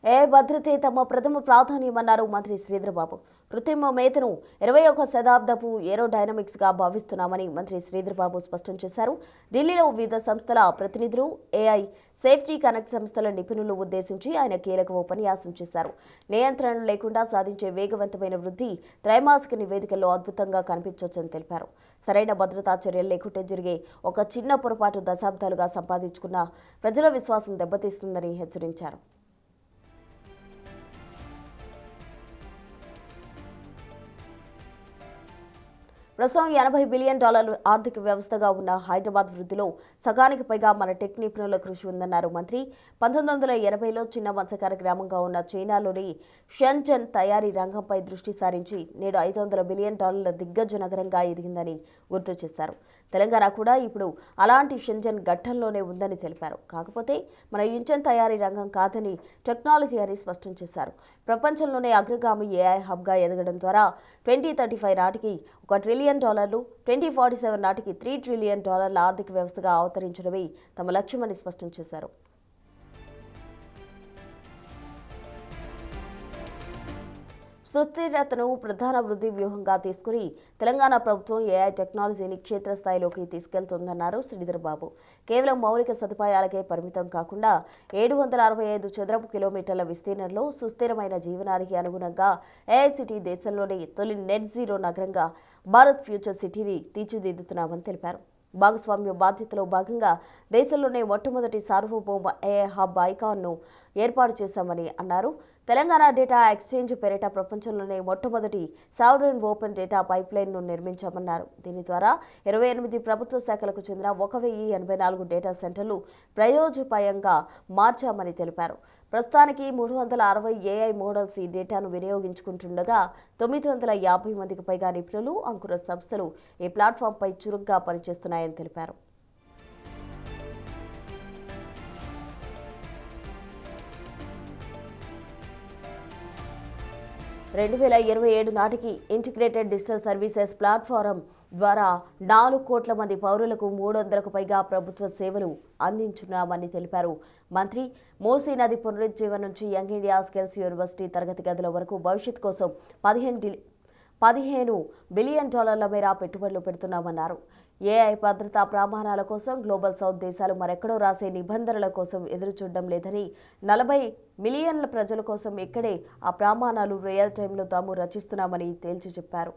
AI భద్రతే తమ ప్రథమ ప్రాధాన్యమన్నారు మంత్రి శ్రీధర్బాబు. కృత్రిమ మేధను 21వ శతాబ్దపు ఏరోడైనమిక్స్గా భావిస్తున్నామని మంత్రి శ్రీధర్బాబు స్పష్టం చేశారు. ఢిల్లీలో వివిధ సంస్థల ప్రతినిధులు, ఏఐ సేఫ్టీ కనెక్ట్ సంస్థల నిపుణులు ఉద్దేశించి ఆయన కీలక ఉపన్యాసం చేశారు. నియంత్రణలు లేకుండా సాధించే వేగవంతమైన వృద్ధి త్రైమాసిక నివేదికల్లో అద్భుతంగా కనిపించొచ్చని తెలిపారు. సరైన భద్రతా చర్యలు లేకుంటే జరిగే ఒక చిన్న పొరపాటు దశాబ్దాలుగా సంపాదించుకున్న ప్రజల విశ్వాసం దెబ్బతీస్తుందని హెచ్చరించారు. ప్రస్తుతం $80 బిలియన్ ఆర్థిక వ్యవస్థగా ఉన్న హైదరాబాద్ వృద్ధిలో సగానికి పైగా మన టెక్ నిపుణుల కృషి ఉందన్నారు మంత్రి. 1980లో చిన్న మత్స్యకార గ్రామంగా ఉన్న చైనాలోని షెన్జన్ తయారీ రంగంపై దృష్టి సారించి నేడు $500 బిలియన్ దిగ్గజ నగరంగా ఎదిగిందని గుర్తు చేశారు. తెలంగాణ కూడా ఇప్పుడు అలాంటి షెన్జన్ ఘట్టంలోనే ఉందని తెలిపారు. కాకపోతే మన ఇంజన్ తయారీ రంగం కాదని టెక్నాలజీ అని స్పష్టం చేశారు. ప్రపంచంలోనే అగ్రగామి ఏఐ హబ్గా ఎదగడం ద్వారా 2035 నాటికి $1 ట్రిలియన్, 2047 నాటికి $3 ట్రిలియన్ ఆర్థిక వ్యవస్థగా అవతరించడమే తమ లక్ష్యమని స్పష్టం చేశారు. సుస్థిరతను ప్రధాన వృద్ధి వ్యూహంగా తీసుకుని తెలంగాణ ప్రభుత్వం ఏఐ టెక్నాలజీని క్షేత్రస్థాయిలోకి తీసుకెళ్తోందన్నారు శ్రీధర్బాబు. కేవలం మౌలిక సదుపాయాలకే పరిమితం కాకుండా 765 చదరపు కిలోమీటర్ల విస్తీర్ణంలో సుస్థిరమైన జీవనానికి అనుగుణంగా ఏఐ సిటీ దేశంలోని తొలి నెట్ జీరో నగరంగా భారత్ ఫ్యూచర్ సిటీని తీర్చిదిద్దుతున్నామని తెలిపారు. భాగస్వామ్య బాధ్యతలో భాగంగా దేశంలోనే మొట్టమొదటి సార్వభౌమ ఏఐ హబ్ ఐకాన్ను ఏర్పాటు చేశామని అన్నారు. తెలంగాణ డేటా ఎక్స్చేంజ్ పేరిట ప్రపంచంలోనే మొట్టమొదటి సావరెన్ ఓపెన్ డేటా పైప్లైన్ను నిర్మించామన్నారు. దీని ద్వారా 28 ప్రభుత్వ శాఖలకు చెందిన 1084 డేటా సెంటర్లు ప్రయోజనప్రదంగా మార్చామని తెలిపారు. ప్రస్తుతానికి 360 ఏఐ మోడల్స్ ఈ డేటాను వినియోగించుకుంటుండగా 950 మందికి పైగా నిపుణులు, అంకుర సంస్థలు ఈ ప్లాట్ఫామ్పై చురుగ్గా పనిచేస్తున్నాయని తెలిపారు. 2027 నాటికి ఇంటిగ్రేటెడ్ డిజిటల్ సర్వీసెస్ ప్లాట్ఫారం ద్వారా 4 కోట్ల మంది పౌరులకు 300కు పైగా ప్రభుత్వ సేవలు అందించున్నామని తెలిపారు మంత్రి. మూసీ నది పునరుజ్జీవం నుంచి యంగ్ ఇండియా స్కిల్స్ యూనివర్సిటీ తరగతి గదుల వరకు భవిష్యత్ కోసం $15 బిలియన్ మేర పెట్టుబడులు పెడుతున్నామన్నారు. ఏఐ భద్రతా ప్రమాణాల కోసం గ్లోబల్ సౌత్ దేశాలు మరెక్కడో రాసే నిబంధనల కోసం ఎదురుచూడడం లేదని, 40 మిలియన్ల ప్రజల కోసం ఇక్కడే ఆ ప్రమాణాలు రియల్ టైంలో తాము రచిస్తున్నామని తేల్చి చెప్పారు.